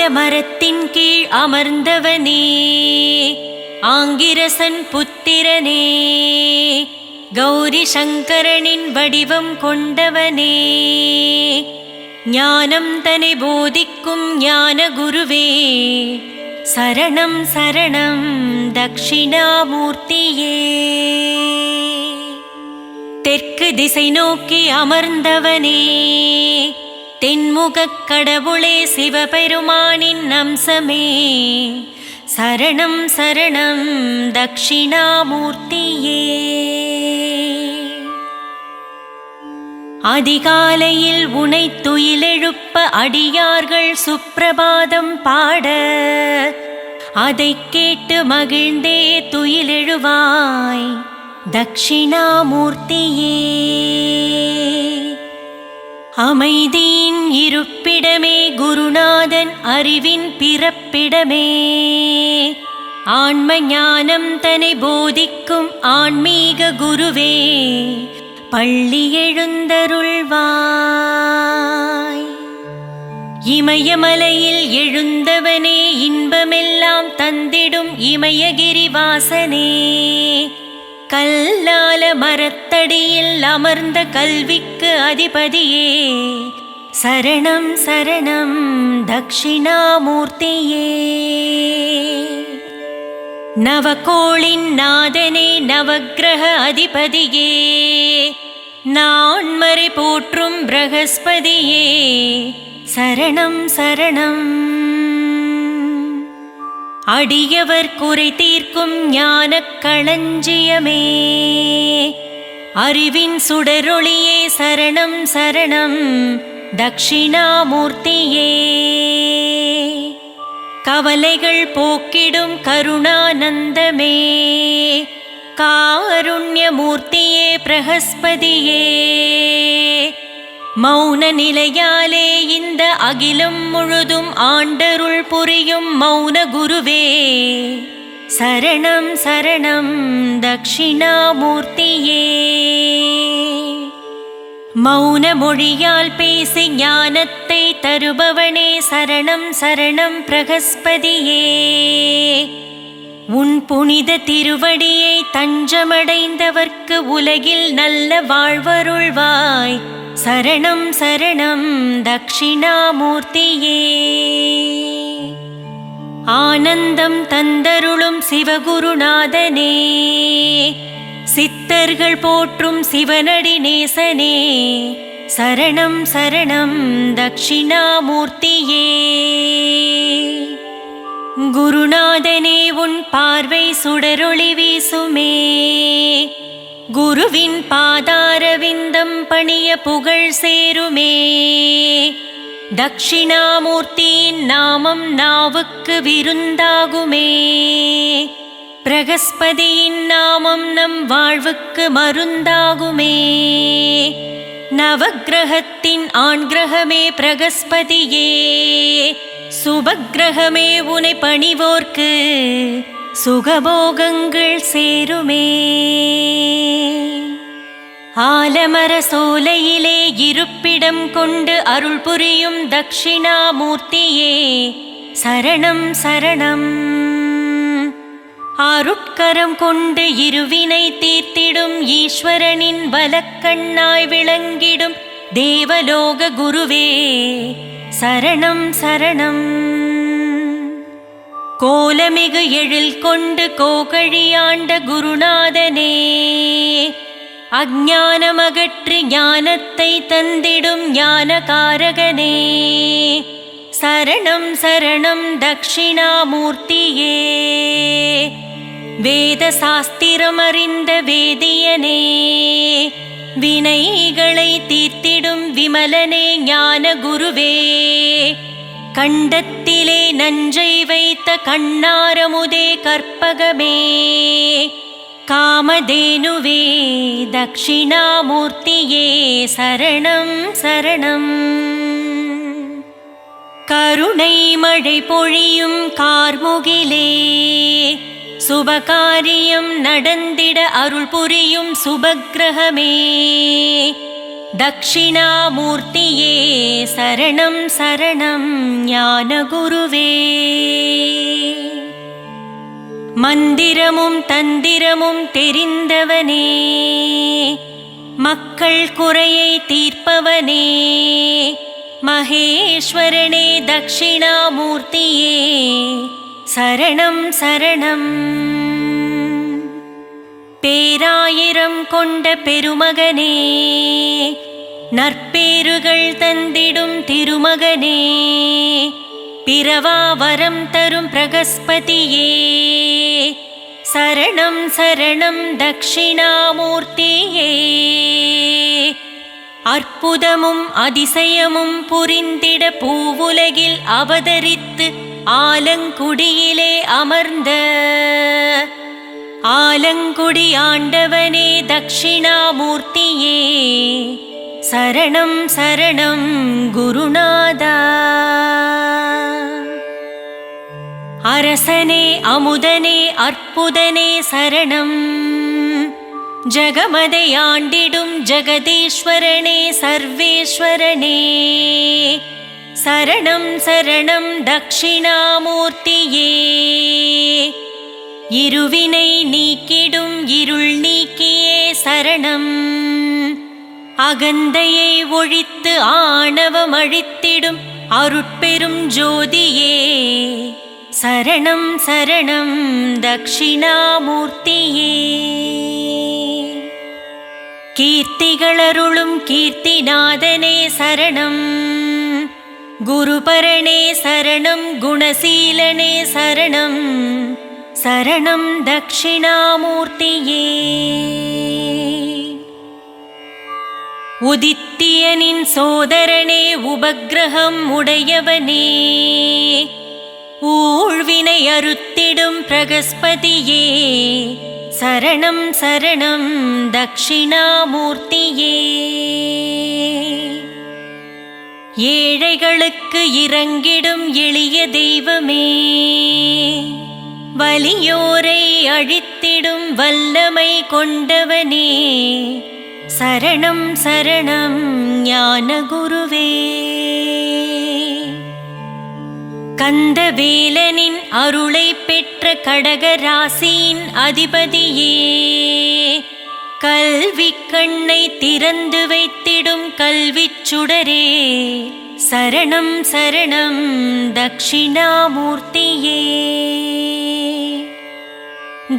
ஆலமரத்தின் கீழ் அமர்ந்தவனே, ஆங்கிரசன் புத்திரனே, கௌரி சங்கரனின் வடிவம் கொண்டவனே, ஞானம் தனை போதிக்கும் ஞான குருவே, சரணம் சரணம் தக்ஷிணாமூர்த்தியே. தெற்கு திசை நோக்கி அமர்ந்தவனே, தென்முகக் கடவுளே, சிவபெருமானின் அம்சமே, சரணம் சரணம் தக்ஷிணாமூர்த்தியே. அதிகாலையில் உனை துயிலெழுப்ப அடியார்கள் சுப்பிரபாதம் பாட, அதைக் கேட்டு மகிழ்ந்தே துயிலெழுவாய் தக்ஷிணாமூர்த்தியே. அமைதியின் இருப்பிடமே, குருநாதன் அறிவின் பிறப்பிடமே, ஆன்ம ஞானம் தனை போதிக்கும் ஆன்மீக குருவே, பள்ளி எழுந்தருள்வாய். இமயமலையில் எழுந்தவனே, இன்பமெல்லாம் தந்திடும் இமயகிரிவாசனே, கல்லால மரத்தடியில் அமர்ந்த கல்விக்கு அதிபதியே, சரணம் சரணம் தக்ஷிணாமூர்த்தியே. நவகோளின் நாதனே, நவக்கிரக அதிபதியே, நான்மறை போற்றும் பிரகஸ்பதியே, சரணம் சரணம். அடியவர் குறை தீர்க்கும் ஞானக் களஞ்சியமே, அறிவின் சுடரொளியே, சரணம் சரணம் தக்ஷிணாமூர்த்தியே. கவலைகள் போக்கிடும் கருணானந்தமே, காருண்யமூர்த்தியே, பிரகஸ்பதியே, மௌன நிலையாலே இந்த அகிலம் முழுதும் ஆண்டருள் புரியும் மௌன குருவே, சரணம் சரணம் தக்ஷிணாமூர்த்தியே. மௌன மொழியால் பேசி ஞானத்தை தருபவனே, சரணம் சரணம் பிரகஸ்பதியே. உன் புனித திருவடியை தஞ்சமடைந்தவர்க்கு உலகில் நல்ல வாழ்வருள்வாய், சரணம் சரணம் தக்ஷிணாமூர்த்தியே. ஆனந்தம் தந்தருளும் சிவகுருநாதனே, சித்தர்கள் போற்றும் சிவனடி நேசனே, சரணம் சரணம் தக்ஷிணாமூர்த்தியே. குருநாதனே, உன் பார்வை சுடரொளி வீசுமே, குருவின் பாதாரவிந்தம் பணிய புகழ் சேருமே, தக்ஷிணாமூர்த்தியின் நாமம் நாவுக்கு விருந்தாகுமே, பிரகஸ்பதியின் நாமம் நம் வாழ்வுக்கு மருந்தாகுமே. நவக்கிரகத்தின் ஆண் கிரகமே பிரகஸ்பதியே, சுபக்கிரகமே, உனை பணிவோர்க்கு சுகபோகங்கள் சேருமே. ஆலமர சோலையிலே இருப்பிடம் கொண்டு அருள் புரியும் தக்ஷிணாமூர்த்தியே, சரணம் சரணம். அருட்கரம் கொண்டு இருவினை தீர்த்திடும் ஈஸ்வரனின் வலக்கண்ணாய் விளங்கிடும் தேவலோக குருவே, சரணம் சரணம். கோலமிகு எழில் கொண்டு கோகழியாண்ட குருநாதனே, அஞ்ஞானமகற்றி ஞானத்தை தந்திடும் ஞானகாரகனே, சரணம் சரணம் தக்ஷிணாமூர்த்தியே. வேத சாஸ்திரம் அறிந்த வேதியனே, வினைகளை தீர்த்திடும் விமலனே, ஞான குருவே, கண்டத்திலே நஞ்சை வைத்த கண்ணாரமுதே, கற்பகமே, காமதேனுவே, தக்ஷிணாமூர்த்தியே, சரணம் சரணம். கருணை மழை பொழியும் கார்முகிலே, சுபகாரியம் நடந்திட அருள் புரியும் சுபக்கிரகமே, தக்ஷிணாமூர்த்தியே சரணம் சரணம் ஞானகுருவே. மந்திரமும் தந்திரமும் தெரிந்தவனே, மக்கள் குறையை தீர்ப்பவனே, மகேஸ்வரனே தக்ஷிணாமூர்த்தியே சரணம் சரணம். பேராயிரம் கொண்ட பெருமகனே, நற்பேறுகள் தந்திடும் திருமகனே, பிறவா வரம் தரும் பிரகஸ்பதியே சரணம் சரணம் தக்ஷிணாமூர்த்தியே. அற்புதமும் அதிசயமும் புரிந்திட பூவுலகில் அவதரித்து ஆலங்குடியிலே அமர்ந்த ஆலங்குடி ஆண்டவனே தக்ஷிணாமூர்த்தியே சரணம் சரணம் குருநாதா. அரசனே அமுதனே அற்புதனே சரணம். ஜகமதை ஆண்டிடும் ஜெகதீஸ்வரனே சர்வேஸ்வரனே சரணம் சரணம் தக்ஷிணாமூர்த்தியே. இருவினை நீக்கிடும் இருள் நீக்கியே சரணம். அகந்தையை ஒழித்து ஆணவம் அழித்திடும் அருட்பெரும் ஜோதியே சரணம் சரணம் தக்ஷிணாமூர்த்தியே. கீர்த்திகளருளும் கீர்த்திநாதனே சரணம். குருபரனே சரணம் குணசீலனே சரணம் சரணம் தக்ஷிணாமூர்த்தியே. உதித்தியனின் சோதரனே உபக்கிரகம் உடையவனே, ஊழ்வினை அறுத்திடும் பிரகஸ்பதியே சரணம் சரணம் தக்ஷிணாமூர்த்தியே. ஏழைகளுக்கு இறங்கிடும் எளிய தெய்வமே, வலியோரை அழித்திடும் வல்லமை கொண்டவனே சரணம் சரணம் ஞானகுருவே. கந்தவேலனின் அருளை பெற்ற கடகராசியின் அதிபதியே, கல்வி கண்ணை திறந்து வைத்திடும் கல்விச் சுடரே சரணம் சரணம் தக்ஷிணாமூர்த்தியே.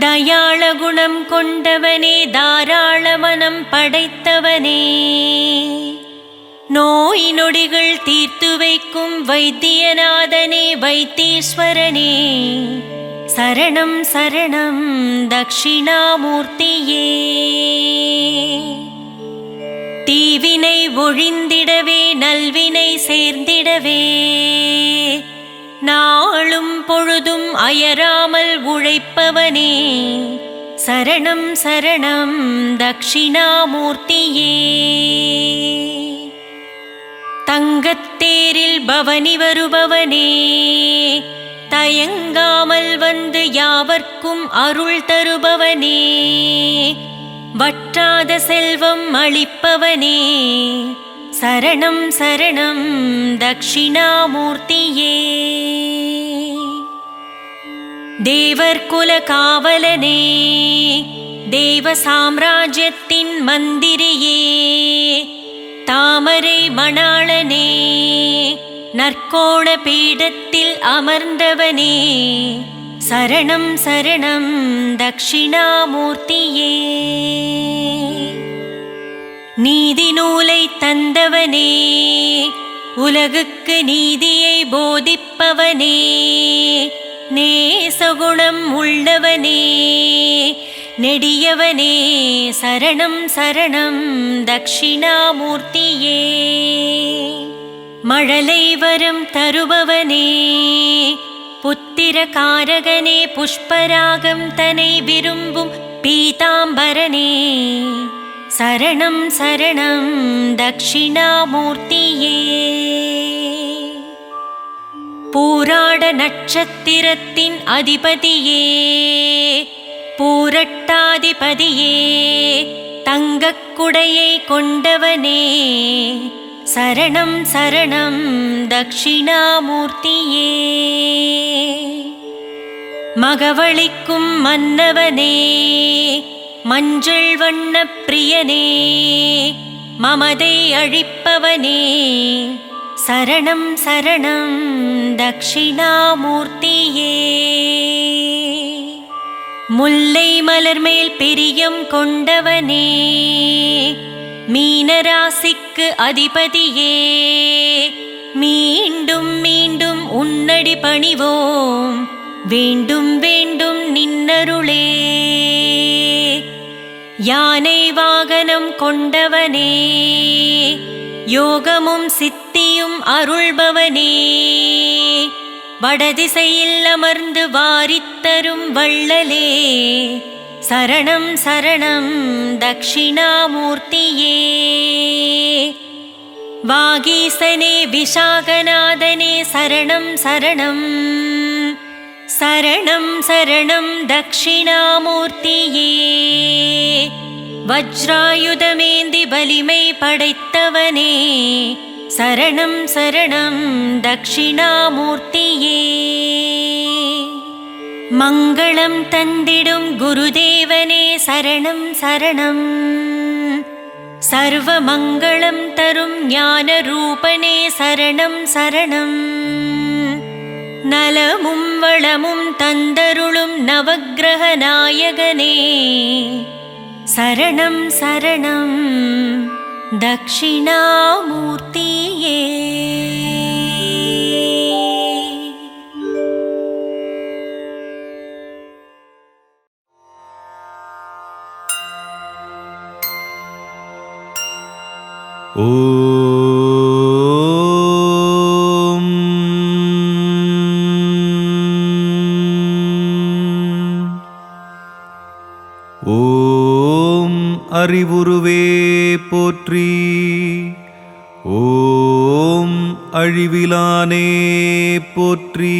தயாள குணம் கொண்டவனே தாராள மனம் படைத்தவனே, நோய் நொடிகள் தீர்த்து வைக்கும் வைத்தியநாதனே வைத்தீஸ்வரனே சரணம் சரணம் தக்ஷிணாமூர்த்தியே. தீவினை ஒழிந்திடவே நல்வினை சேர்ந்திடவே, நாளும் பொழுதும் அயராமல் உழைப்பவனே சரணம் சரணம் தக்ஷிணாமூர்த்தியே. தங்கத்தேரில் பவனி வருபவனே, தயங்காமல் வந்து யாவர்க்கும் அருள் தருபவனே, வற்றாத செல்வம் அளிப்பவனே சரணம் சரணம் தக்ஷிணாமூர்த்தியே. தேவர்குல காவலனே, தேவ சாம்ராஜ்யத்தின் மந்திரியே, தாமரை மணாளனே, நற்கோண பீடத்தில் அமர்ந்தவனே சரணம் சரணம் தக்ஷிணாமூர்த்தியே. நீதி நூலை தந்தவனே, உலகுக்கு நீதியை போதிப்பவனே, நேசகுணம் உள்ளவனே நெடியவனே சரணம் சரணம் தக்ஷிணாமூர்த்தியே. மழலை வரம் தருபவனே, புத்திர காரகனே, புஷ்பராகம் தனை விரும்பும் பீதாம்பரனே சரணம் சரணம் தக்ஷிணாமூர்த்தியே. பூராட நட்சத்திரத்தின் அதிபதியே, பூரட்டாதிபதியே, தங்கக் குடையை கொண்டவனே சரணம் சரணம் தக்ஷிணாமூர்த்தியே. மகவளிக்கும் மன்னவனே மஞ்சள் வண்ணப் பிரியனே மமதை அழிப்பவனே சரணம் சரணம் தக்ஷிணாமூர்த்தியே. முல்லை மலர்மேல் பிரியம் கொண்டவனே மீனராசிக்கு அதிபதியே மீண்டும் மீண்டும் உன்னடி பணிவோம் வேண்டும் வேண்டும் நின்னருளே. யானை வாகனம் கொண்டவனே யோகமும் சித்தியும் அருள்பவனே வடதிசையில் அமர்ந்து வாரித்தரும் வள்ளலே சரணம் சரணம் தக்ஷிணாமூர்த்தியே. வாகீசனே விஷாகநாதனே சரணம் சரணம் சரணம் சரணம் தக்ஷிணாமூர்த்தியே. வஜ்ராயுதமேந்தி வலிமை படைத்தவனே சரணம் சரணம் தக்ஷிணாமூர்த்தியே. மங்களம் தந்திடும் குருதேவனே சரணம் சரணம் சர்வ மங்களம் தரும் ஞான ரூபனே சரணம் சரணம். நலமும் வளமும் தந்தருளும் நவக்கிரக நாயகனே சரணம் சரணம் தக்ஷிணாமூர்த்தியே. ஓம் அறிவுருவே போற்றி. ஓம் அழிவிலானே போற்றி.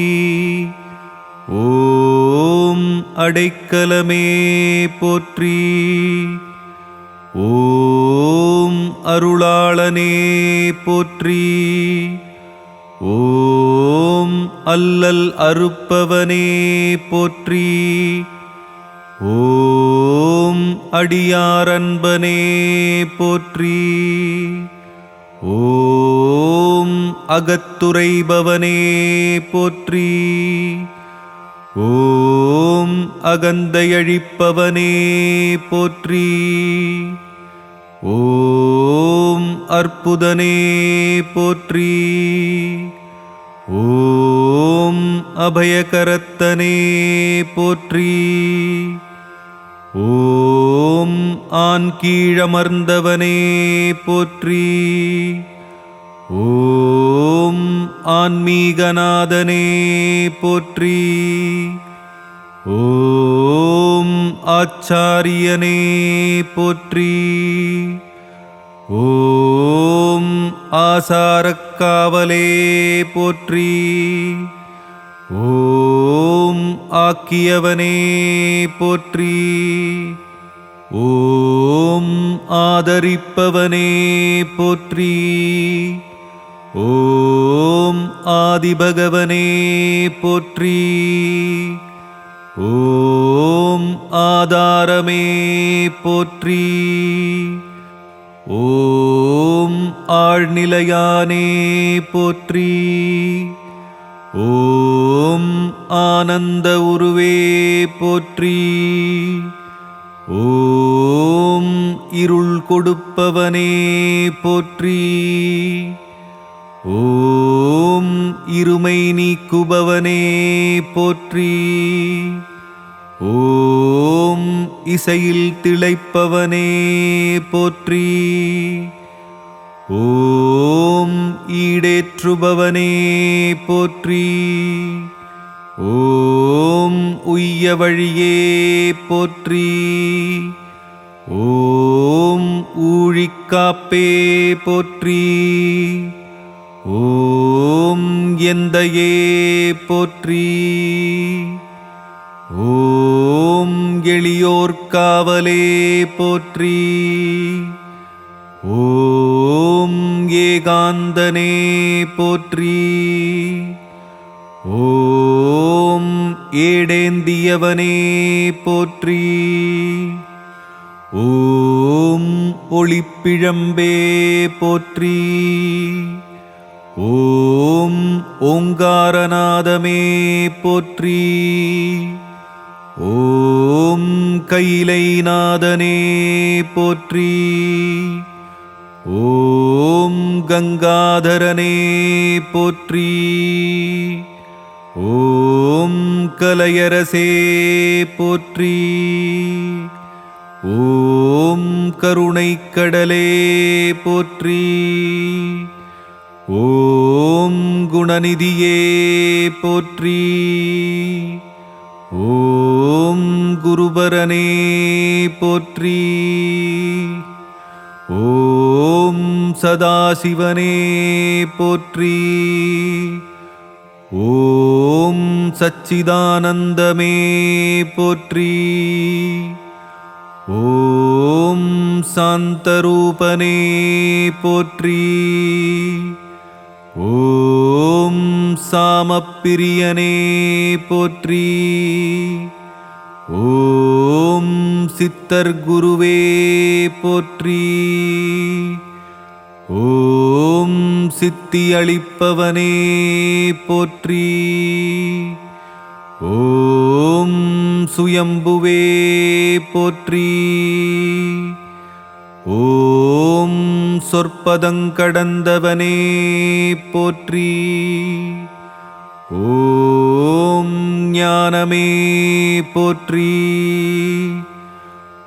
ஓம் அடைக்கலமே போற்றி. ஓம் அருளாளனே போற்றி. ஓம் அல்லல் அறுப்பவனே போற்றி. ஓம் அடியாரன்பனே போற்றி. ஓம் அகத்துரைபவனே போற்றி. ஓம் அகந்தையழிப்பவனே போற்றி. ஓம் அற்புதனே போற்றி. ஓம் அபயகரத்தனே போற்றி. ஓம் ஆண் கீழமர்ந்தவனே போற்றி. ஓம் ஆன்மீகநாதனே போற்றி. ஓம் ஆச்சாரியனே போற்றி. ஓம் ஆசாரக்காவலே போற்றி. ஓம் ஆக்கியவனே போற்றி. ஓம் ஆதரிப்பவனே போற்றி. ஓம் ஆதிபகவனே போற்றி. ஓம் ஆதாரமே போற்றி. ஓம் ஆழ்நிலையானே போற்றி. ஓம் ஆனந்த உருவே போற்றி. ஓம் இருள் கொடுப்பவனே போற்றி. ஓம் இருமை நீக்குபவனே போற்றி. ஓம் இசையில் திளைப்பவனே போற்றி. ஓம் ஈடேற்றுபவனே போற்றி. ஓம் உய்ய வழியே போற்றி. ஓம் ஊழிக்காப்பே போற்றி. ஓம் எந்தையே போற்றி. ஓம் எளியோர் காவலே போற்றி. ஓம் ஏகாந்தனே போற்றி. ஓம் ஏடேந்தியவனே போற்றி. ஓம் ஒளிப்பிழம்பே போற்றி. ஓம் ஓங்காரநாதமே போற்றி. ஓம் கைலைநாதனே போற்றி. ஓம் கங்காதரனே போற்றி. ஓம் கலையரசே போற்றி. ஓம் கருணைக்கடலே போற்றி. ஓம் குணநிதியே போற்றி. ஓம் குருபரனே போற்றி. ஓம் சதாசிவனே போற்றி. ஓம் சச்சிதானந்தமே போற்றி. ஓம் சாந்தரூபனே போற்றி. ஓம் சாமப்பிரியனே போற்றி. ஓம் சித்தர் குருவே போற்றி. ஓம் சித்தி அளிப்பவனே போற்றி. ஓம் சுயம்புவே போற்றி. ஓம் சொற்பதங்கடந்தவனே போற்றி. ஓம் ஞானமே போற்றி.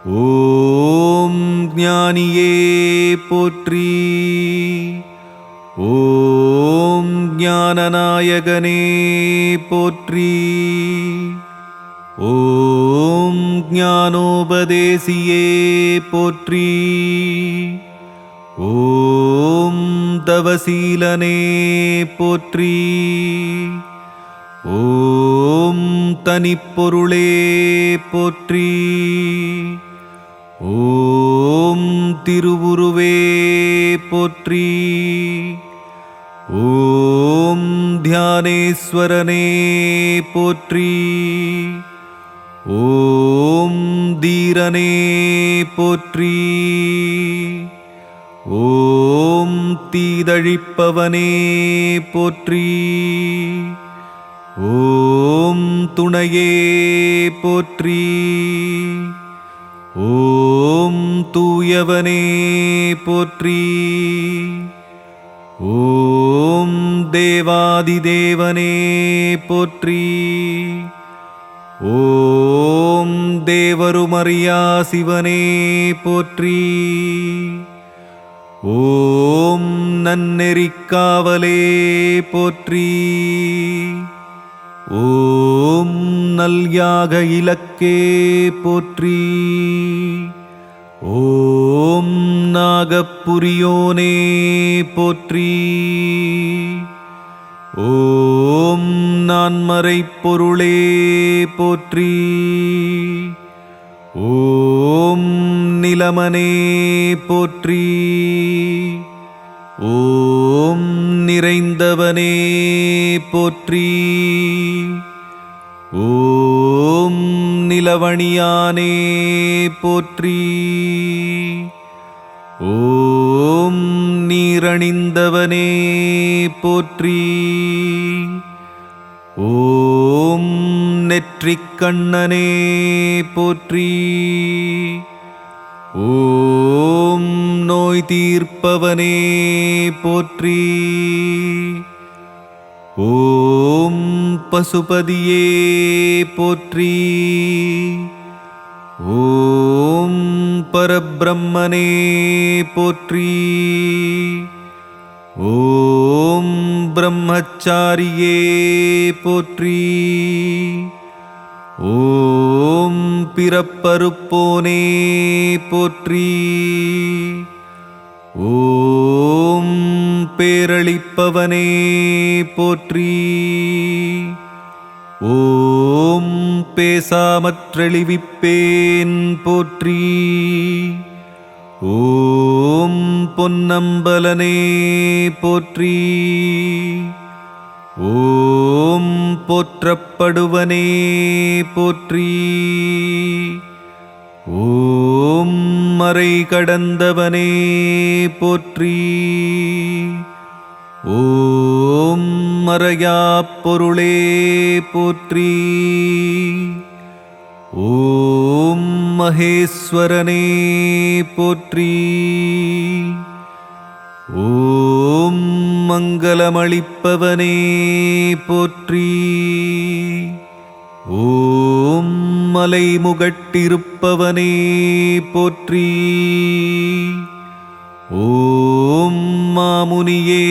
ஓம் ஞானியே போற்றி. ஓம் ஞானநாயகனே போற்றி. ஓம் ஞானோபதேசியே போற்றி. ஓம் தவசீலனே போற்றி. ஓம் தனிப்பொருளே போற்றி. ஓம் திருவுருவே போற்றி. ஓம் தியானேஸ்வரனே போற்றி. ஓம் தீரனே போற்றி. ஓம் தீதழிப்பவனே போற்றி. ஓம் துணையே போற்றி. ஓம் தூயவனே போற்றி. ஓம் தேவாதிதேவனே போற்றி. ஓம் தேவருமறியா சிவனே போற்றி. ஓம் நன்னெறிக்காவலே போற்றி. ஓம் நல்யாக இலக்கே போற்றி. ஓம் நாகப்புரியோனே போற்றி. ஓம் நான்மறைப் பொருளே போற்றி. ஓம் நிலமனே போற்றி. ஓம் நிறைந்தவனே போற்றி. ஓம் நிலவணியானே போற்றி. ஓம் நீரணிந்தவனே போற்றி. ஓம் நெற்றிக்கண்ணனே போற்றி. ஓம் நோய் தீர்ப்பவனே போற்றி. ஓம் பசுபதியே போற்றி. ஓம் பரபிரம்மனே போற்றி. ஓம் பிரம்மச்சாரியே போற்றி. ஓம் பிறப்பறுப்போனே போற்றி. ஓம் பேரளிப்பவனே போற்றி. ஓம் ஓம் பேசாமற்றெளிவிப்பேன் போற்றி. ஓம் பொன்னம்பலனே போற்றி. ஓம் போற்றப்படுவனே போற்றி. ஓம் மறை கடந்தவனே போற்றி. ஓம் மறையாப் பொருளே போற்றி. ஓம் மகேஸ்வரனே போற்றி. ஓம் மங்களமளிப்பவனே போற்றி. ஓம் மலைமுகட்டிருப்பவனே போற்றி. ஓம் மாமுனியே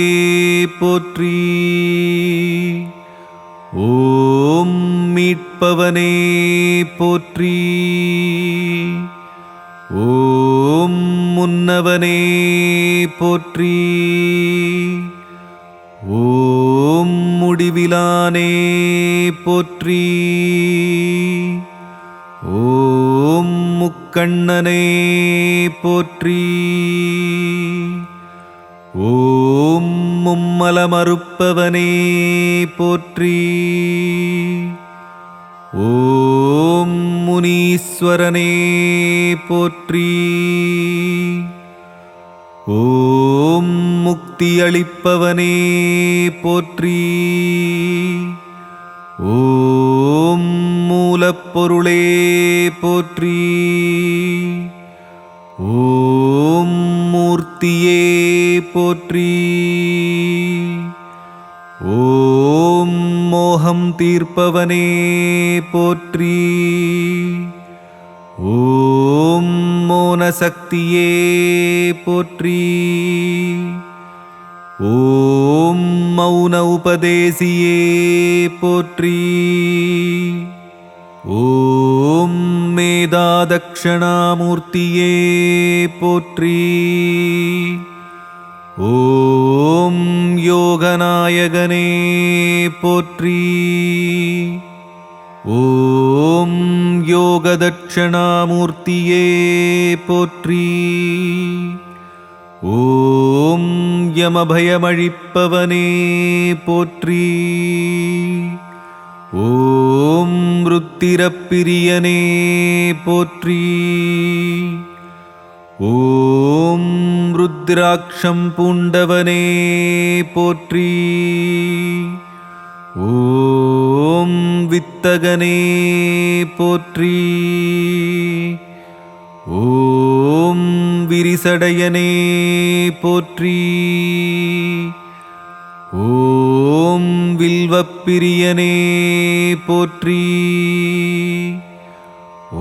போற்றி. ஓம் மீட்பவனே போற்றி. ஓம் முன்னவனே போற்றி. ஓம் முடிவிலானே போற்றி. ஓம் முக்கண்ணனே போற்றி. ஓம் மும்மலமறுப்பவனே போற்றி. ஓம் முனீஸ்வரனே போற்றி. ஓம் முக்தியளிப்பவனே போற்றி. ஓம் மூலப்பொருளே போற்றி. ஓம் மூர்த்தியே போற்றி. ஓம் மோகம் தீர்ப்பவனே போற்றி. ஓம் மோனசக்தியே போற்றி. ஓம் மௌன உபதேசியே போற்றி. ஓம் மேதாதக்ஷணாமூர்த்தியே போற்றி. ஓம் யோகநாயகனே போற்றி. ஓம் யோகதட்சணாமூர்த்தியே போற்றி. ஓம் யமபயமழிப்பவனே போற்றி. ஓம் ருத்திரப்பிரியனே போற்றி. ஓம் ருத்ராட்சம் பூண்டவனே போற்றி. ஓம் வித்தகனே போற்றி. ஓம் விரிசடையனே போற்றி. ஓம் வில்வப்பிரியனே போற்றி.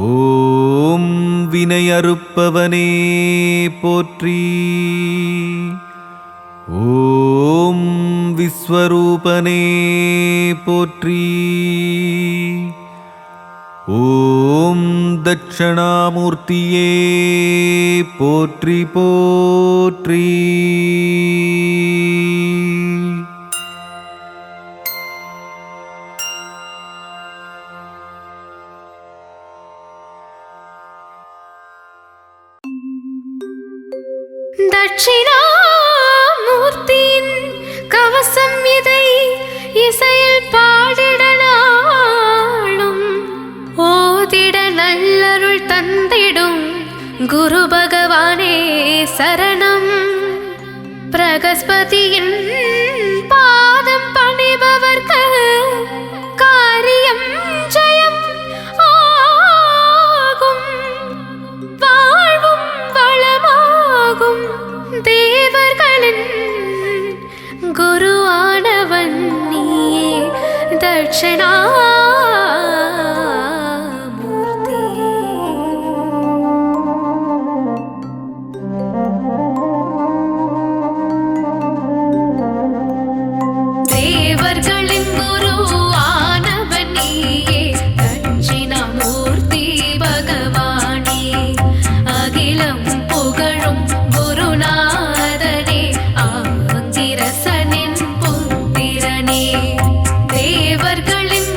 ஓம் வினையறுப்பவனே போற்றி. ஓம் விஸ்வரூபனே போற்றி. ஓம் தட்சணாமூர்த்தியே போற்றி போற்றி. தட்சிணாமூர்த்தியின் கவசம் இதை இசையில் பாடிடனாலும் ஓதிட நல்லருள் தந்திடும் குரு பகவானே சரணம். பிரகஸ்பதியின் பாதம் பணிபவர்க்கு காரியம் ஜெயம் ஆகும். வாழ்வும் வளமாகும். தேவர்களின் குருவானவன் நீயே தட்சிணாமூர்த்தி. தேவர்களின் குருவானவன் நீயே தட்சிணாமூர்த்தி பகவானே. அகிலம் புகழும் குருநாதனே ஆங்கிரசனின் புத்திரனே. தேவர்களின்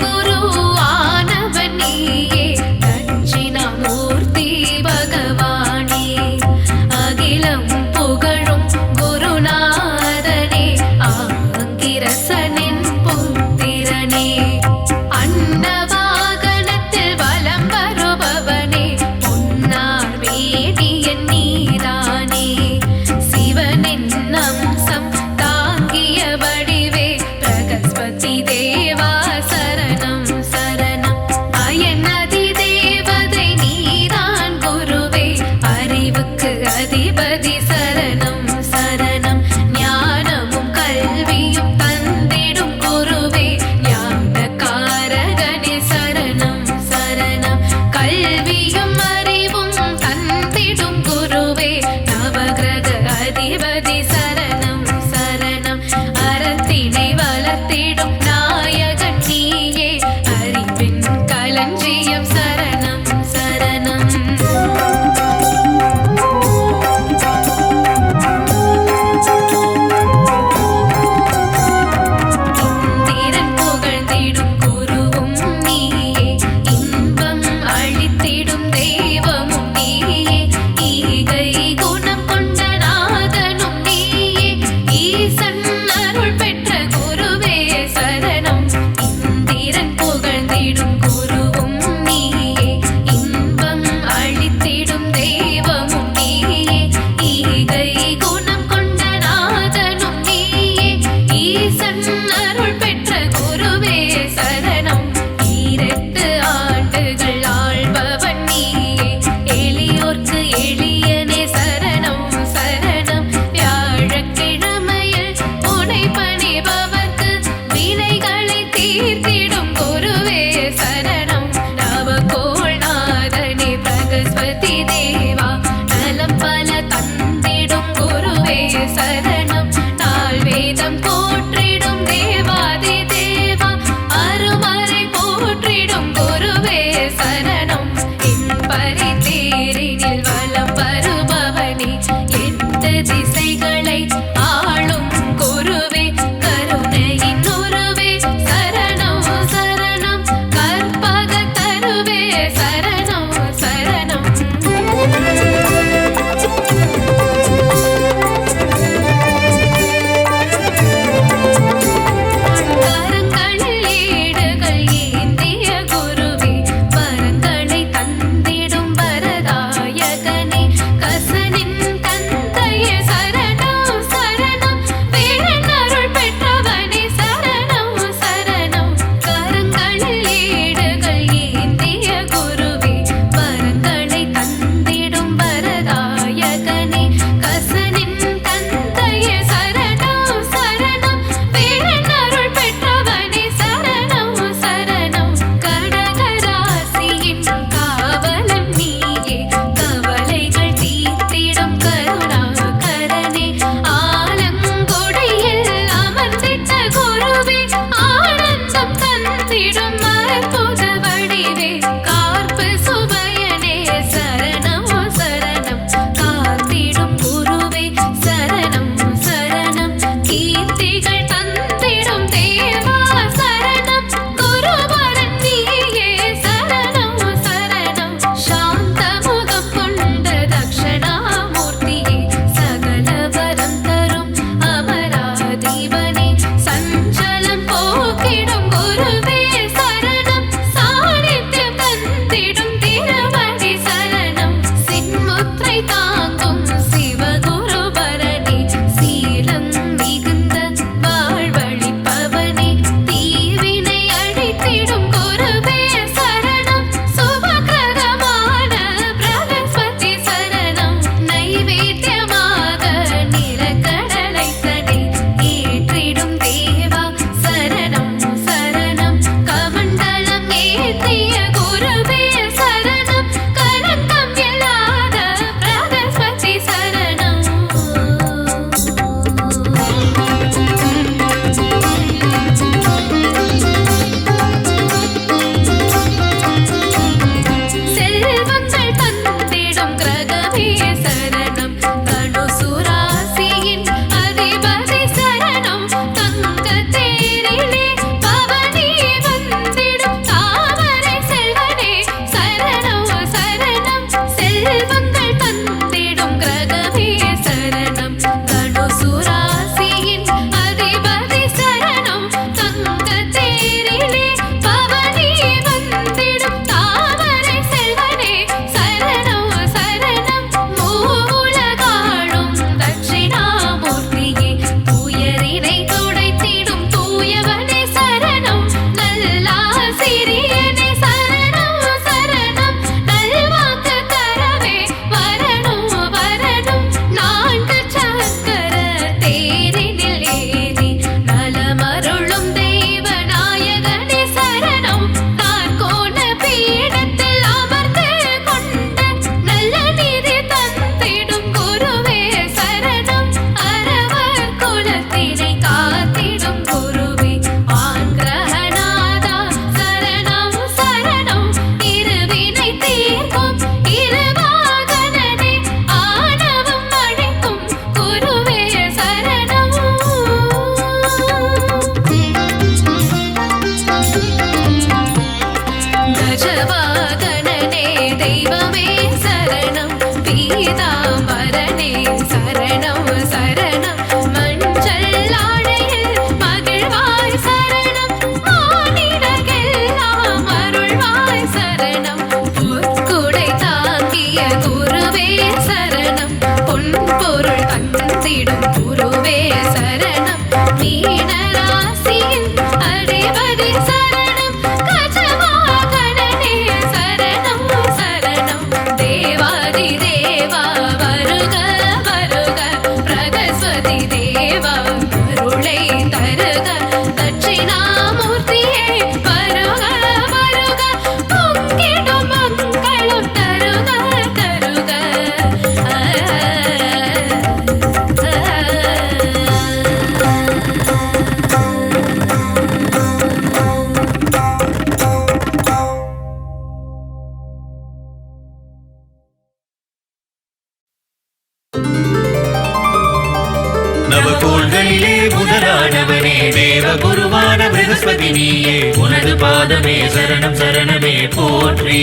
தேவ குருவான பிரகஸ்பதி நீயே உனது பாதமே சரணம் சரணமே போற்றி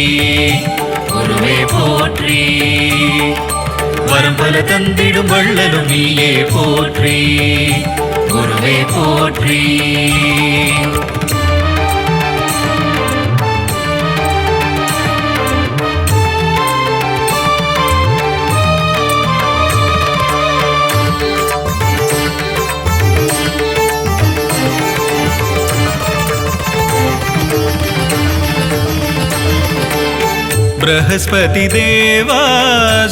குருவே போற்றி வரம் பல தந்திடும் வள்ளலும் நீயே போற்றி குருவே போற்றி बृहस्पति देवा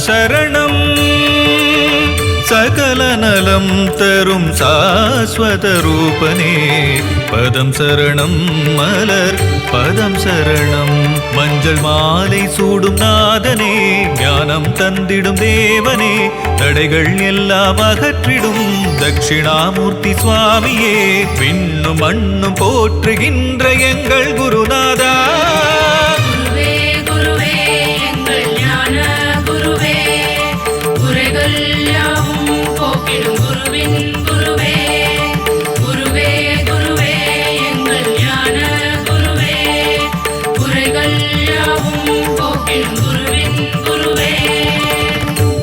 शरणं सकल नलं तरुं शाश्वत रूपने पदं शरणं मलर पदं शरणं मञ्जल माலை சூடும் நாதனே ஞானம் தந்திடும் தேவனே தடைகள் எல்லாம் அகற்றிடும் தட்சிணாமூர்த்தி சுவாமியே விண்ணும் மண்ணும் போற்றுகின்ற எங்கள் குருநாதா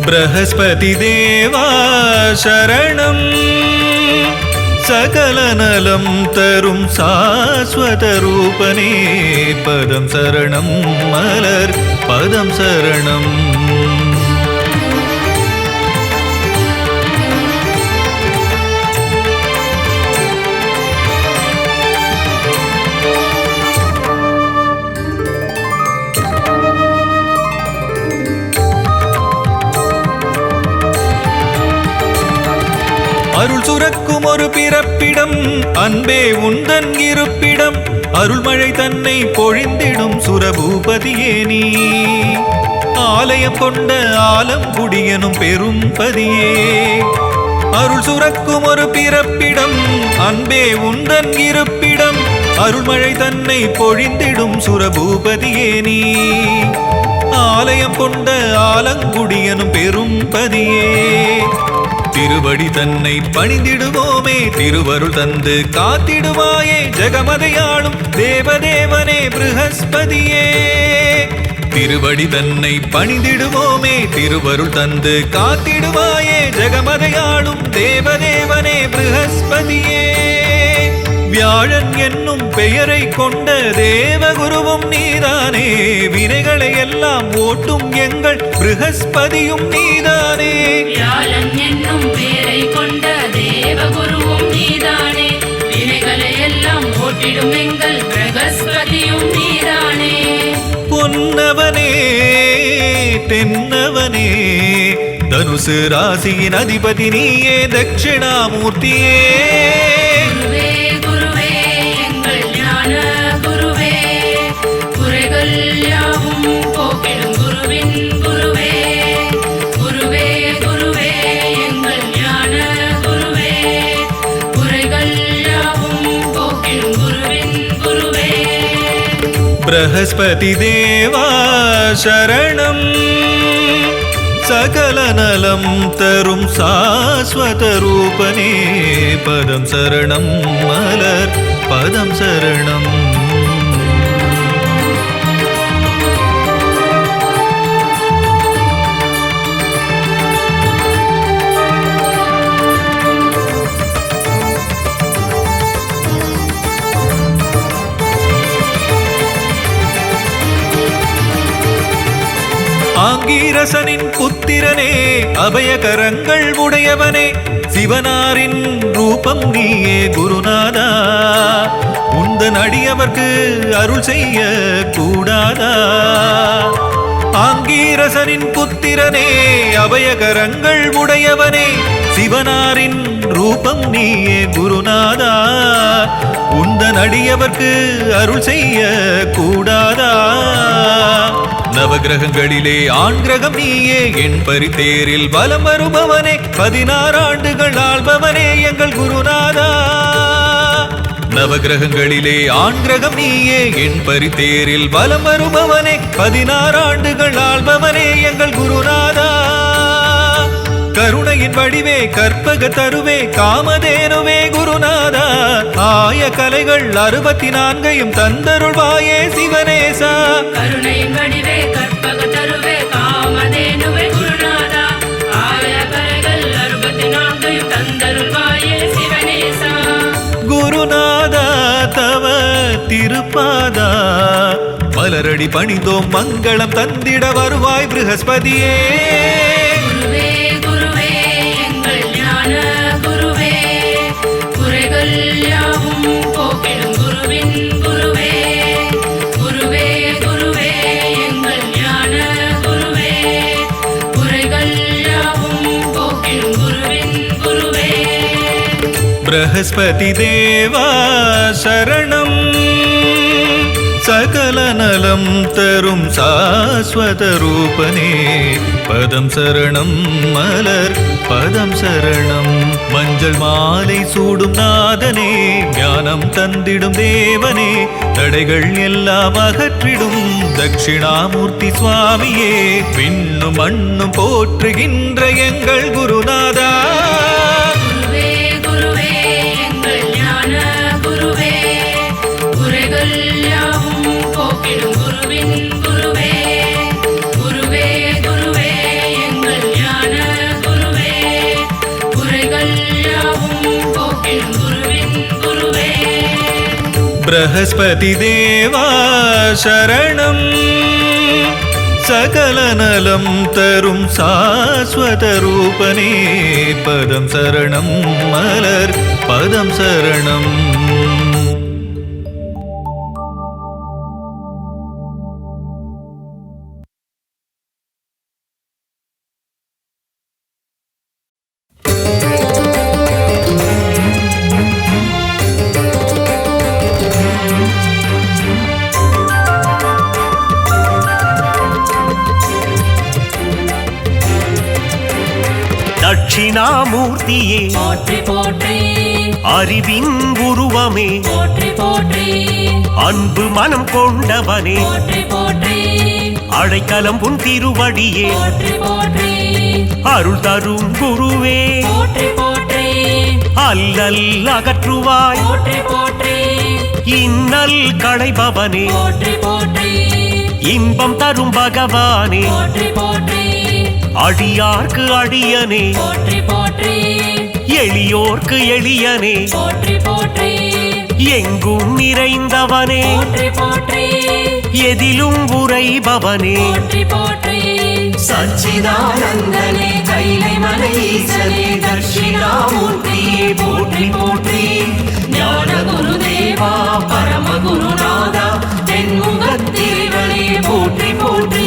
बृहस्पति देवा शरणं सकल नलं तरुं शाश्वत रूपने पदं शरणं मलर पदं शरणम् அருள் சுரக்கும் ஒரு பிறப்பிடம் அன்பே உந்தன் இருப்பிடம் அருள்மழை தன்னை பொழிந்திடும் சுரபூபதியே நீ ஆலயம் கொண்ட ஆலம் குடியனும் பெரும் பதியே அருள் சுரக்கும் ஒரு பிறப்பிடம் அன்பே உந்தன் இருப்பிடம் அருள்மழை தன்னை பொழிந்திடும் சுரபூபதியே நீ ஆலயம் கொண்ட ஆலங்குடியனும் பெரும் பதியே திருவடி தன்னை பணிந்திடுவோமே திருவருள் தந்து காத்திடுவாயே ஜெகமதையாளும் தேவதேவனே ப்ரஹஸ்பதியே திருவடி தன்னை பணிந்திடுவோமே திருவருள் தந்து காத்திடுவாயே ஜெகமதையாளும் தேவதேவனே ப்ரஹஸ்பதியே வியாழன் என்னும் பெயரை கொண்ட தேவகுருவும் நீதானே வினைகளை எல்லாம் ஓட்டும் எங்கள் ப்ரஹஸ்பதியும் நீதானே வியாழன் என்னும் பெயரை கொண்ட தேவகுருவும் நீதானே வினைகளை எல்லாம் ஓட்டிடும் எங்கள் ப்ரஹஸ்பதியும் நீதானே பொன்னவனே தென்னவனே தனுசு ராசியின் அதிபதி நீயே தட்சிணாமூர்த்தியே बृहस्पति देवा शरणं सकल नलं तरुं शाश्वत रूपने पदं शरणं मलर पदं शरणम् ஆங்கீரசனின் புத்திரனே அபயகரங்கள் உடையவனே சிவனாரின் ரூபம் நீயே குருநாதா உந்தன் அடியவர்க்கு அருள் செய்ய கூடாதா ஆங்கீரசனின் புத்திரனே அபயகரங்கள் உடையவனே சிவனாரின் ரூபம் நீயே குருநாதா உந்தன் அடியவர்க்கு அருள் செய்ய கூடாதா நவகிரகங்களிலே ஆண் கிரகம் நீயே என் பரிதேரில் பலம் வருபவனே 16 ஆண்டுகள் ஆள்பவனே எங்கள் குருநாதா நவகிரகங்களிலே ஆண் கிரகம் நீயே என் பரிதேரில் பலம் வருபவனே 16 ஆண்டுகள் ஆள்பவனே எங்கள் குருநாதா கருணையின் வடிவே கற்பக தருவே காமதேனுவே குருநாதா ஆய கலைகள் 64 தந்தருள்வாயே சிவனேசா கருணையின் வடிவே கற்பக தருவே காமதேனுவே குருநாதா ஆய கலைகள் 64 தந்தருள்வாயே சிவனேசா குருநாதா தவ திருப்பாதா மலரடி பணிந்தோம் மங்களம் தந்திட வருவாய் ப்ரஹஸ்பதியே குருவே குருவே எங்கள் ஞான குருவே குறைகள் யாவும் போக்கிடும் குருவின் குருவே குருவே குருவே எங்கள் ஞான குருவே குறைகள் யாவும் போக்கிடும் குருவின் குருவே ப்ரஹஸ்பதி தேவா சரணம் சகல நலம் தரும் சாஸ்வத ரூபனே பதம் சரணம் மலர் பதம் சரணம் மஞ்சள் மாலை சூடும் நாதனே ஞானம் தந்திடும் தேவனே தடைகள் எல்லாம் அகற்றிடும் தட்சிணாமூர்த்தி சுவாமியே விண்ணும் மண்ணும் போற்றுகின்ற எங்கள் குருநாதா குருவே குருவே எங்கள் ஞான குருவே குறைகள் யாவும் போக்கிடும் குருவின் குருவே குருவே குருவே எங்கள் ஞான குருவே குறைகள் யாவும் போக்கிடும் குருவின் குருவே ப்ரஹஸ்பதி தேவா சரணம் சகல நலம் தரும் சாஸ்வத ரூபனே பதம் சரணம் மலர் பதம் சரணம் தட்சிணாமூர்த்தியே போற்றி போற்றி அறிவின் உருவமே போற்றி போற்றி அன்பு மனம் கொண்டவனே போற்றி போற்றி அடைக்கலம் உன் திருவடியே போற்றி போற்றி அருள் தரும் குருவே போற்றி போற்றி அல்லல் அகற்றுவாய் போற்றி போற்றி இன்னல் களைபவனே போற்றி போற்றி இன்பம் தரும் பகவானே போற்றி போற்றி அடியார்க்கு அடியனே போற்றி போற்றி எளியோர்க்கு எளியனே போற்றி போற்றி எங்கும் நிறைந்தவனே போற்றி போற்றி எதிலும் உறைபவனே போற்றி போற்றி சச்சிதானந்தனே கைலை மலை ஈசனே தட்சிணாமூர்த்தியே போற்றி போற்றி ஞான குருதேவா பரம குருநாதா தென்முகத்தேவனே போற்றி போற்றி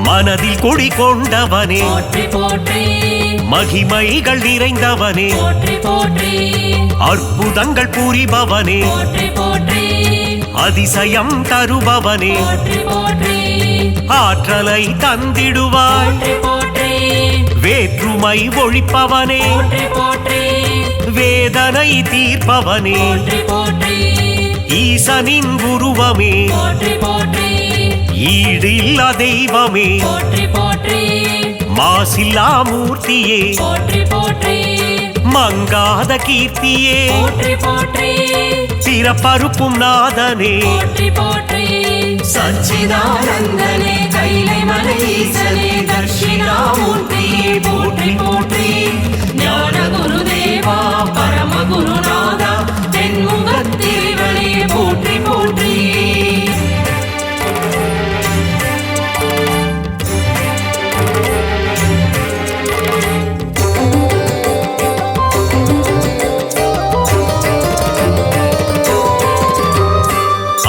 மனதில் கொடி கொண்டவனே போற்றி போற்றி மகிமைகள் நிறைந்தவனே போற்றி போற்றி அற்புதங்கள் புரிபவனே போற்றி போற்றி அதிசயம் தருபவனே போற்றி போற்றி ஆற்றலை தந்திடுவாய் போற்றி போற்றி வேற்றுமை ஒழிப்பவனே போற்றி போற்றி வேதனை தீர்ப்பவனே போற்றி போற்றி ஈசனின் உருவமே போற்றி போற்றி ஈடில்லா தெய்வமே போற்றி போற்றி மாசில்லா மூர்த்தியே போற்றி போற்றி மங்காத கீர்த்தியே போற்றி போற்றி பிறப்பறுப்பும் நாதனே போற்றி போற்றி சச்சிதானந்தனே கைலை மலை ஈசனே தட்சிணாமூர்த்தியே போற்றி போற்றி ஞான குருதேவா பரம குருநாதா தென்முகத்தேவனே போற்றி போற்றி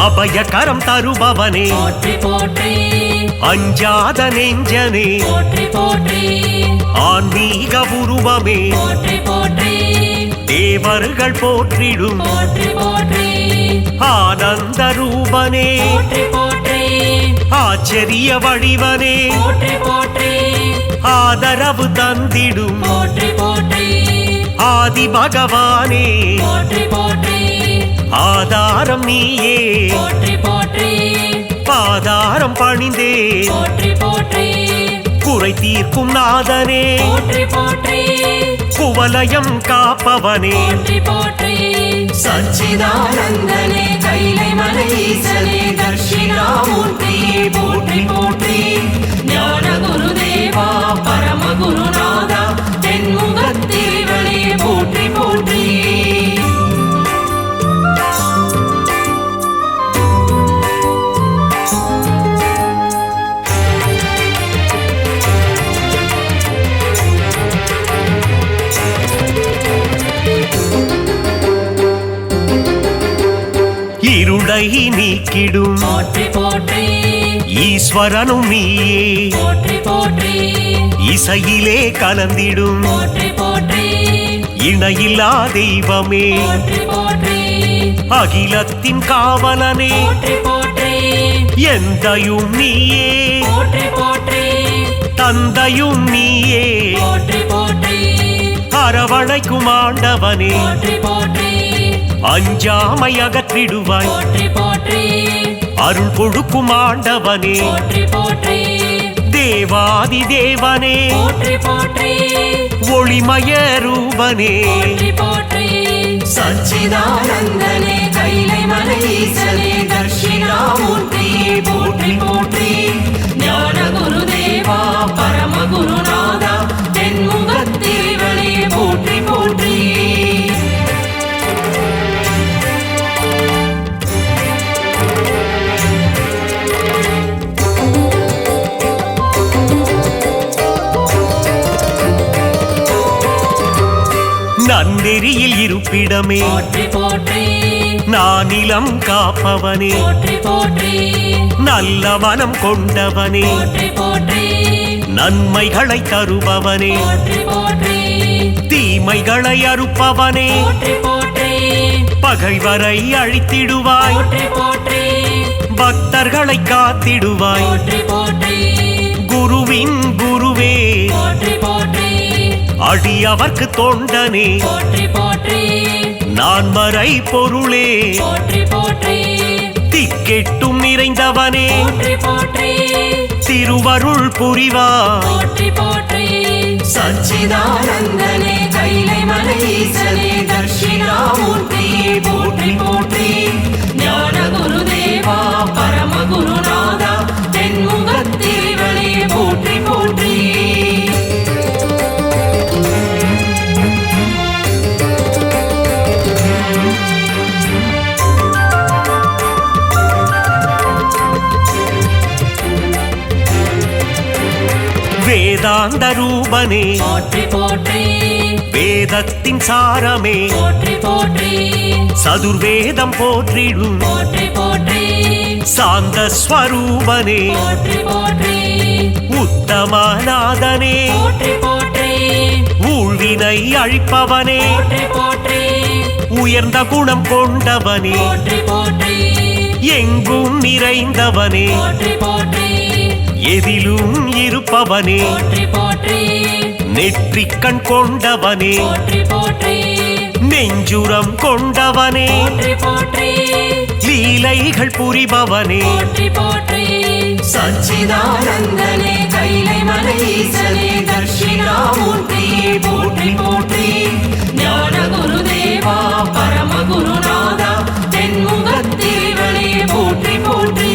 அபயகரம் தருபவனே போற்றி போற்றி அஞ்சாத நெஞ்சனே போற்றி போற்றி ஆன்மீக உருவமே போற்றி போற்றி தேவர்கள் போற்றிடும் போற்றி போற்றி ஆனந்த ரூபனே போற்றி போற்றி ஆச்சரிய வடிவனே போற்றி போற்றி ஆதரவு தந்திடும் போற்றி போற்றி ஆதி பகவானே போற்றி போற்றி ஆதாரம் நீயே போற்றி போற்றி பாதாரம் பணிந்தே போற்றி போற்றி குறை தீர்க்கும் நாதனே போற்றி போற்றி குவலயம் காப்பவனே போற்றி போற்றி சச்சிதானந்தனே கைலை மலைஈசனே தட்சிணாமூர்த்தியே போற்றி போற்றி ஞான குருதேவா பரம குருநாதா தென்முகத்தேவனே போற்றி போற்றி இருளை நீக்கிடும் போற்றி போற்றி ஈஸ்வரனும் நீயே போற்றி போற்றி இசையிலே கலந்திடும் போற்றி போற்றி இணையில்லா தெய்வமே போற்றி போற்றி அகிலத்தின் காவலனே போற்றி போற்றி எந்தையும் நீயே போற்றி போற்றி தந்தையும் நீயே போற்றி போற்றி அரவணைக்கும் ஆண்டவனே போற்றி போற்றி அஞ்சாமை அகற்றிடுவாய் போற்றி போற்றி அருள் கொடுக்கும் ஆண்டவனே போற்றி போற்றி தேவாதி தேவனே போற்றி போற்றி ஒளிமய ரூபனே போற்றி போற்றி சச்சிதானந்தனே கைலை மலைஈசனே தட்சிணாமூர்த்தியே போற்றி போற்றி ஞான குருதேவா பரம குருநாதா தென்முகத்தேவனே போற்றி போற்றி நன்னெறியில் இருப்பிடமே போற்றி போற்றி நானிலம் காப்பவனே போற்றி போற்றி நல்ல மனம் கொண்டவனே போற்றி போற்றி நன்மைகளை தருபவனே போற்றி போற்றி தீமைகளை அறுப்பவனே போற்றி போற்றி பகைவரை அழித்திடுவாய் போற்றி போற்றி பக்தர்களை காத்திடுவாய் போற்றி போற்றி குருவின் குருவே போற்றி போற்றி அடியவர்க்கு தொண்டனே போற்றி போற்றி நான் மறை பொருளே போற்றி போற்றி திக்கெட்டும் நிறைந்தவனே போற்றி போற்றி திருவருள் புரிவாய் போற்றி போற்றி சச்சிதானந்தனே கைலை மலைஈசனே தட்சிணாமூர்த்தியே போற்றி போற்றி ஞான குருதேவா பரம குருநாதா தென்முகத்தேவனே போற்றி போற்றி வேதாந்த ரூபனே போற்றி போற்றி வேதத்தின் சாரமே போற்றி போற்றி சதுர்வேதம் போற்றிடும் போற்றி போற்றி சாந்த ஸ்வரூபனே போற்றி போற்றி உத்தமநாதனே போற்றி போற்றி ஊழ்வினை அழிப்பவனே போற்றி போற்றி உயர்ந்த குணம் கொண்டவனே போற்றி போற்றி எங்கும் நிறைந்தவனே போற்றி போற்றி எதிலும் இருப்பவனே போற்றி போற்றி நெற்றிக் கண் கொண்டவனே போற்றி போற்றி நெஞ்சுரம் கொண்டவனே போற்றி போற்றி லீலைகள் புரிபவனே போற்றி போற்றி சச்சிதானந்தனே கைலை மலைஈசனே தட்சிணாமூர்த்தியே போற்றி போற்றி ஞான குருதேவா பரம குருநாதா தென்முகத்தேவனே போற்றி போற்றி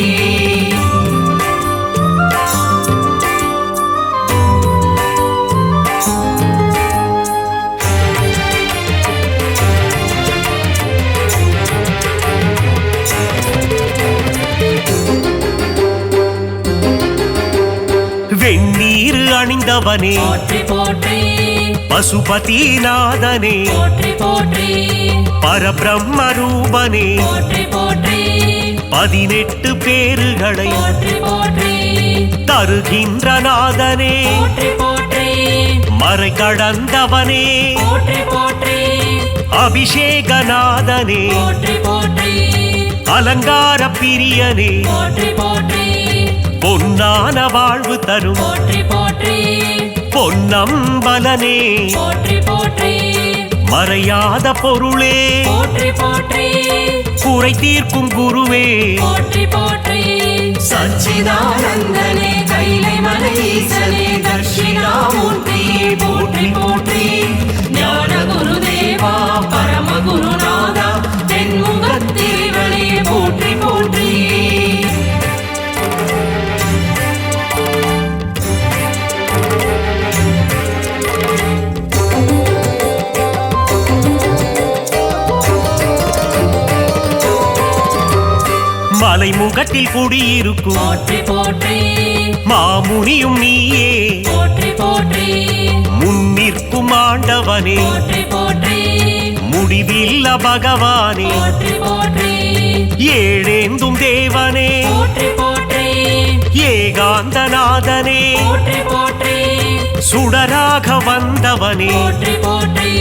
வெண்ணீர் அணிந்தவனே போற்றி போற்றி பசுபதிநாதனே போற்றி போற்றி பரபிரம்ம ரூபனே போற்றி போற்றி 18 பேறுகளை போற்றி போற்றி தருகின்ற நாதனே போற்றி போற்றி மறை கடந்தவனே போற்றி போற்றி அபிஷேகநாதனே போற்றி போற்றி அலங்கார பிரியனே போற்றி போற்றி பொன்னான வாழ்வு தரும் போற்றி போற்றி பொன்னம்பலனே போற்றி போற்றி மறையாத பொருளே போற்றி போற்றி குறை தீர்க்கும் குருவே போற்றி போற்றி சச்சிதானந்தனே கைலை மலை ஈசனே தட்சிணாமூர்த்தியே போற்றி போற்றி ஞான குருதேவா பரம குருநாதா தென்முகத்தேவனே போற்றி போற்றி மலைமுகட்டில் குடியிருக்கும் போற்றி போற்றி மாமுனியும் நீயே போற்றி போற்றி முன்னிற்கும் ஆண்டவனே போற்றி போற்றி முடிவில்ல பகவானே போற்றி போற்றி ஏழேந்தும் தேவனே போற்றி போற்றி ஏகாந்தநாதனே போற்றி போற்றி சுடராக வந்தவனே போற்றி போற்றி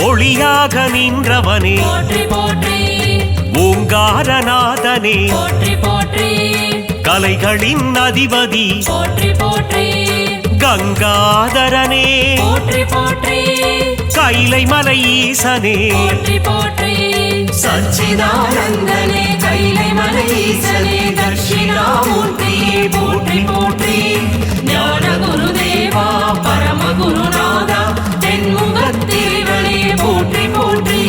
ஒளியாக நின்றவனே போற்றி போற்றி ஓங்காரநாதனே போற்றி போற்றி கலைகளின் அதிபதி போற்றி போற்றி கங்காதரனே போற்றி போற்றி கைலை மலை ஈசனே போற்றி போற்றி சச்சிதானந்தனே கைலை மலை ஈசனே தட்சிணாமூர்த்தியே போற்றி போற்றி ஞான குருதேவா பரம குருநாதா தென்முகத்தேவனே போற்றி போற்றி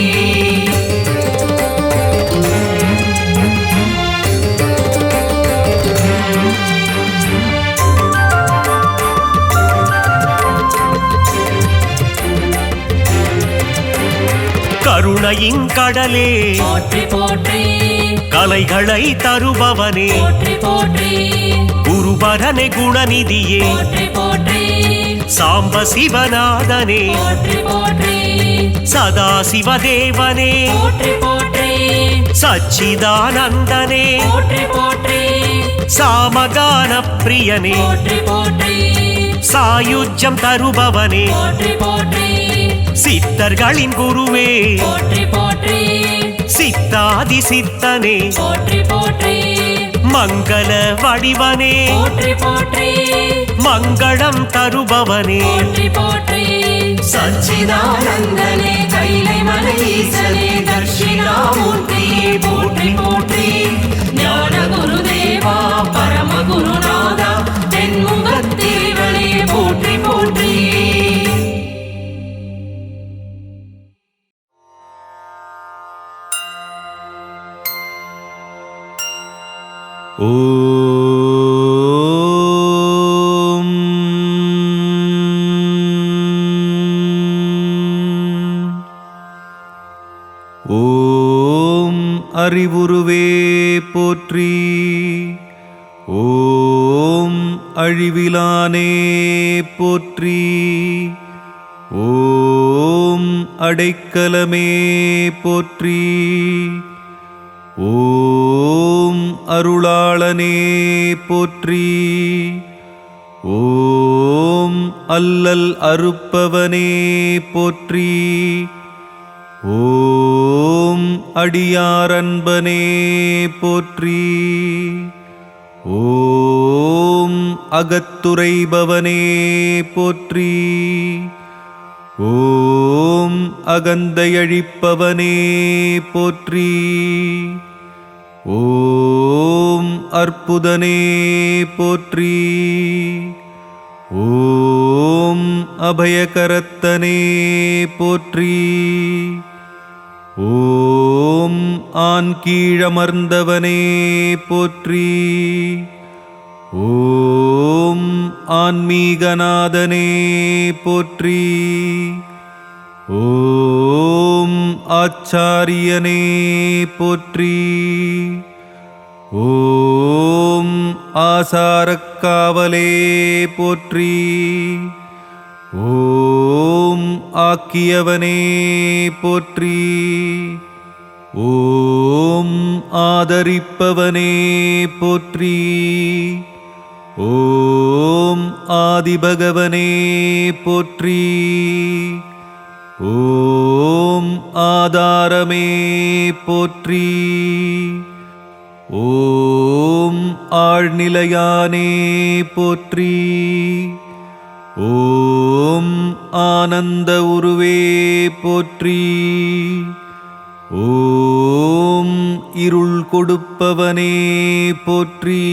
கருணையின் கடலே போற்றி போற்றி கலைகளை தருபவனே போற்றி போற்றி குருபரனே குணநிதியே போற்றி போற்றி சாம்ப சிவநாதனே போற்றி போற்றி சதா சிவதேவனே போற்றி போற்றி சச்சிதானந்தனே போற்றி போற்றி சாமகான பிரியனே போற்றி போற்றி சாயுஜ்யம் தருபவனே போற்றி போற்றி சித்தர்களின் குருவே போற்றி போற்றி சித்தாதி சித்தனே போற்றி போற்றி மங்கள வடிவனே போற்றி போற்றி மங்களம் தருபவனே போற்றி போற்றி சச்சிதானந்தனே கைலை மலை ஈசனே தட்சிணாமூர்த்தியே போற்றி போற்றி ஞான குருதேவா பரம குருநாதா தென்முகத்தேவனே போற்றி போற்றி ஓம் ஓம் அறிவுருவே போற்றி. ஓம் அழிவிலானே போற்றி. ஓம் அடைக்கலமே போற்றி. ஓம் அருளாளனே போற்றி. ஓம் அல்லல் அறுப்பவனே போற்றி. ஓம் அடியாரன்பனே போற்றி. ஓம் அகத்துரைபவனே போற்றி. ஓம் அகந்தையழிப்பவனே போற்றி. ஓம் அற்புதனே போற்றி. ஓம் அபயகரத்தனே போற்றி. ஓம் ஆண் கீழமர்ந்தவனே போற்றி. ஓம் ஆன்மீகநாதனே போற்றி. ஓம் ஆச்சாரியனே போற்றி. ஓம் ஆசாரக்காவலே போற்றி. ஓம் ஆக்கியவனே போற்றி. ஓம் ஆதரிப்பவனே போற்றி. ஓம் ஆதிபகவனே போற்றி. ஓம் ஆதாரமே போற்றி. ஓம் ஆழ்நிலையானே போற்றி. ஓம் ஆனந்த உருவே போற்றி. ஓம் இருள் கொடுப்பவனே போற்றி.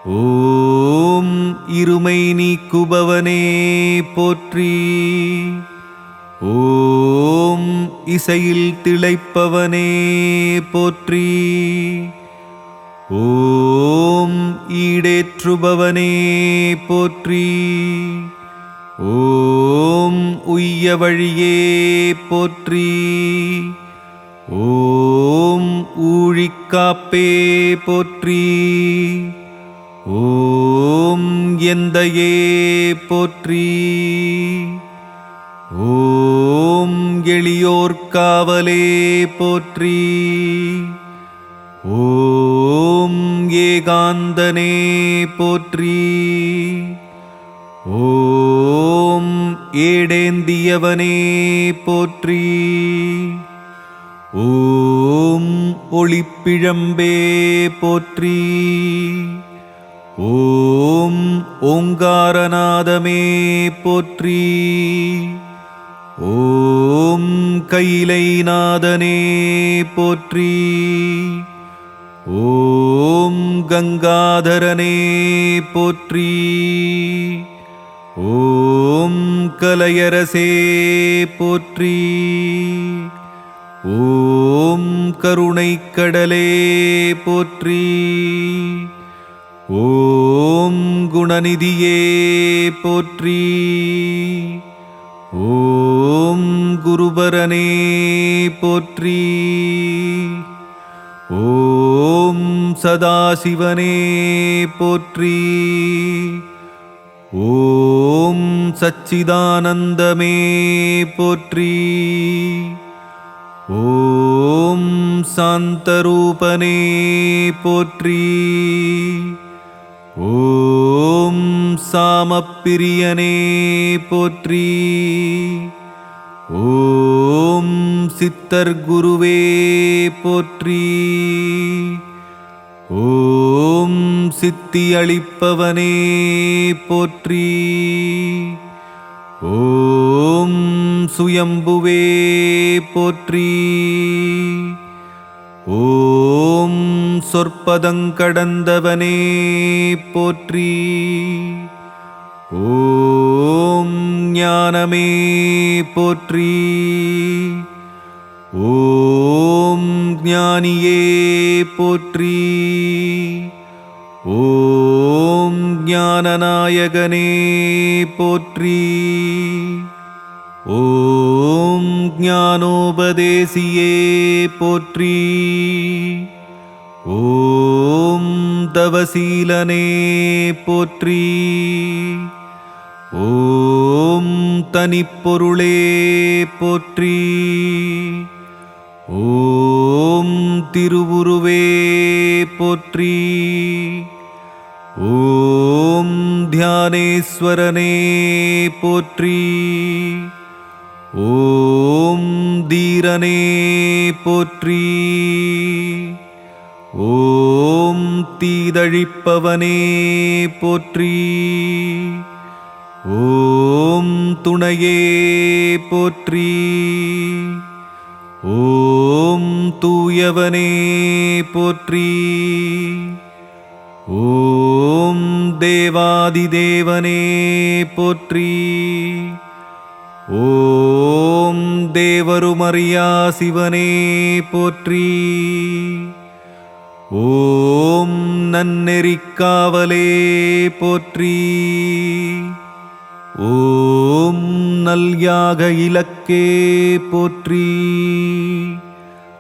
ஓம் இருமை நீக்குபவனே போற்றி. ஓம் இசையில் திளைப்பவனே போற்றி. ஓம் ஈடேற்றுபவனே போற்றி. ஓம் உய்ய வழியே போற்றி. ஓம் ஊழிக்காப்பே போற்றி. ஓம் எந்தையே போற்றி. ஓம் எளியோர்காவலே போற்றி. ஓம் ஏகாந்தனே போற்றி. ஓம் ஏடேந்தியவனே போற்றி. ஓம் ஒளிப்பிழம்பே போற்றி. ஓம் ஓங்காரநாதமே போற்றி. ஓம் கைலைநாதனே போற்றி. ஓம் கங்காதரனே போற்றி. ஓம் கலையரசே போற்றி. ஓம் கருணைக்கடலே போற்றி. ஓம் குணநிதியே போற்றி. ஓம் குருபரனே போற்றி. ஓம் சதாசிவனே போற்றி. ஓம் சச்சிதானந்தமே போற்றி. ஓம் சாந்தரூபனே போற்றி. ஓம் சாமப்பிரியனே போற்றி. ஓம் சித்தர் குருவே போற்றி. ஓம் சித்தி அளிப்பவனே போற்றி. ஓம் சுயம்புவே போற்றி. ஓம் சொற்பதங்கடந்தவனே போற்றி. ஓம் ஞானமே போற்றி. ஓம் ஞானியே போற்றி. ஓம் ஞானநாயகனே போற்றி. ஓம் ஞானோபதேசியே போற்றி. ஓம் தவசீலனே போற்றி. ஓம் தனிப்பொருளே போற்றி. ஓம் திருவுருவே போற்றி. ஓம் தியானேஸ்வரனே போற்றி. ஓம் தீரனே போற்றி. ஓம் தீதழிப்பவனே போற்றி. ஓம் துணையே போற்றி. ஓம் தூயவனே போற்றி. ஓம் தேவாதிதேவனே போற்றி. ஓம் தேவருமறியா சிவனே போற்றி. ஓம் நன்னெறிக்காவலே போற்றி. ஓம் நல்யாக இலக்கே போற்றி.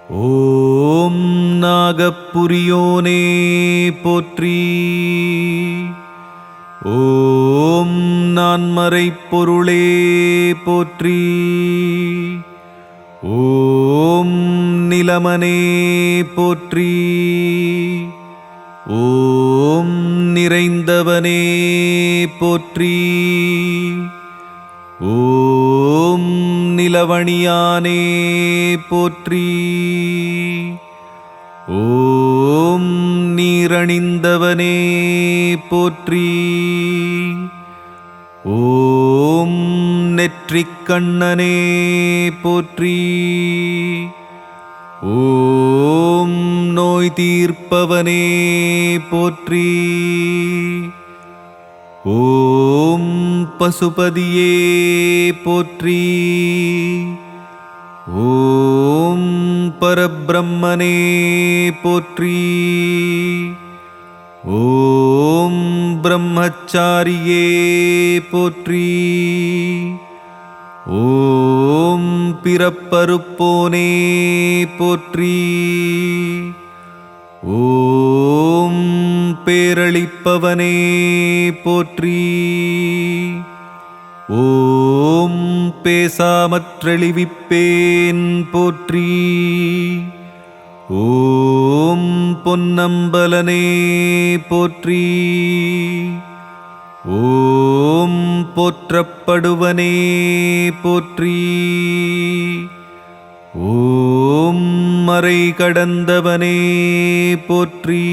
ஓம் நாகப்புரியோனே போற்றி. ஓம் நான்மறைப் பொருளே போற்றி. ஓம் நிலமனே போற்றி. ஓம் நிறைந்தவனே போற்றி. ஓம் நிலவணியானே போற்றி. ஓம் நீர் திருநீரணிந்தவனே போற்றி. ஓம் நெற்றிக் கண்ணனே போற்றி. ஓம் நோய் தீர்ப்பவனே போற்றி. ஓம் பசுபதியே போற்றி. ஓம் பரபிரம்மனே போற்றி. ஓம் பிரம்மச்சாரியே போற்றி. ஓம் பிறப்பறுப்போனே போற்றி. ஓம் பேரளிப்பவனே போற்றி. ஓம் பேசாமற்றெளிவிப்பேன் போற்றி. ஓம் பொன்னம்பலனே போற்றி. ஓம் போற்றப்படுவனே போற்றி. ஓம் மறை கடந்தவனே போற்றி.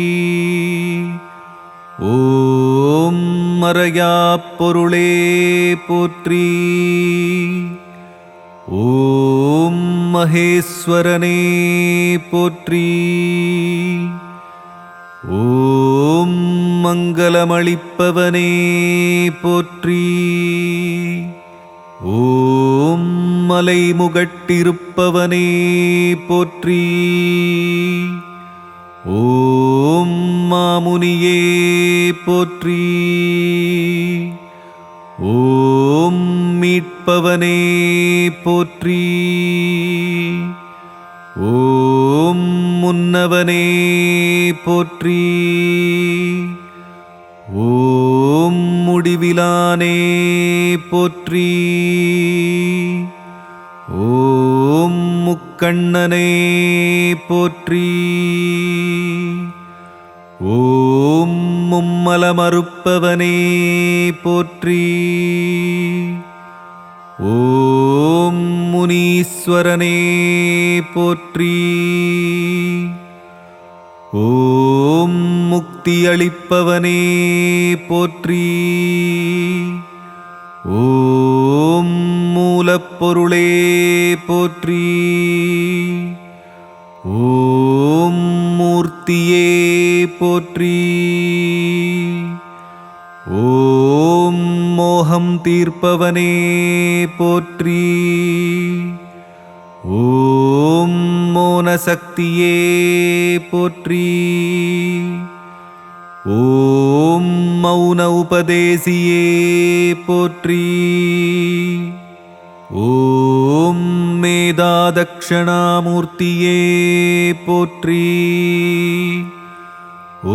ஓம் மறையாப் பொருளே போற்றி. ஓம் மகேஸ்வரனே போற்றி. ஓம் மங்களமளிப்பவனே போற்றி. ஓம் மலைமுகட்டிருப்பவனே போற்றி. ஓம் மாமுனியே போற்றி. ஓம் மீட்பவனே போற்றி. ஓம் முன்னவனே போற்றி. ஓம் முடிவிலானே போற்றி. ஓம் முக்கண்ணனே போற்றி. ஓம் மும்மலமறுப்பவனே போற்றி. ஓம் முனீஸ்வரனே போற்றி. ஓம் முக்தியளிப்பவனே போற்றி. ஓம் மூலப்பொருளே போற்றி. ஓம் மூர்த்தியே போற்றி. ஓம் மோகம் தீர்ப்பவனே போற்றி. ஓம் மோனசக்தியே போற்றி. ஓம் மௌன உபதேசியே போற்றி. ஓம் மேதாதக்ஷணாமூர்த்தியே போற்றி.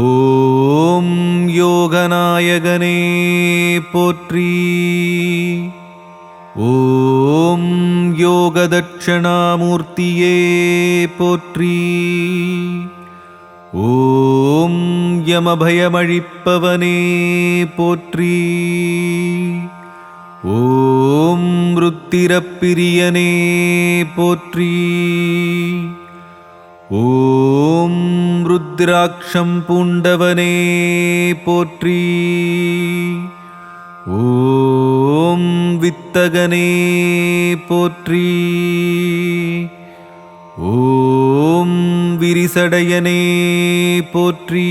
ஓம் யோகநாயகனே போற்றி. ஓம் யோகதட்சணாமூர்த்தியே போற்றி. ஓம் யமபயமழிப்பவனே போற்றி. ஓம் ருத்திரப்பிரியனே போற்றி. ஓம் ருத்ராட்சம் பூண்டவனே போற்றி. ஓம் வித்தகனே போற்றி. ஓம் விரிசடையனே போற்றி.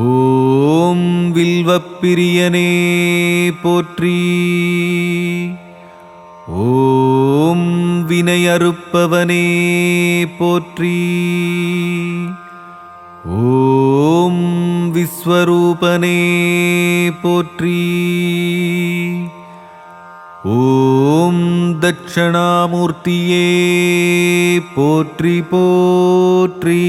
ஓம் வில்வப்பிரியனே போற்றி. ஓம் வினையறுப்பவனே போற்றி. ஓம் விஸ்வரூபனே போற்றி. ஓம் தட்சணாமூர்த்தியே போற்றி போற்றி.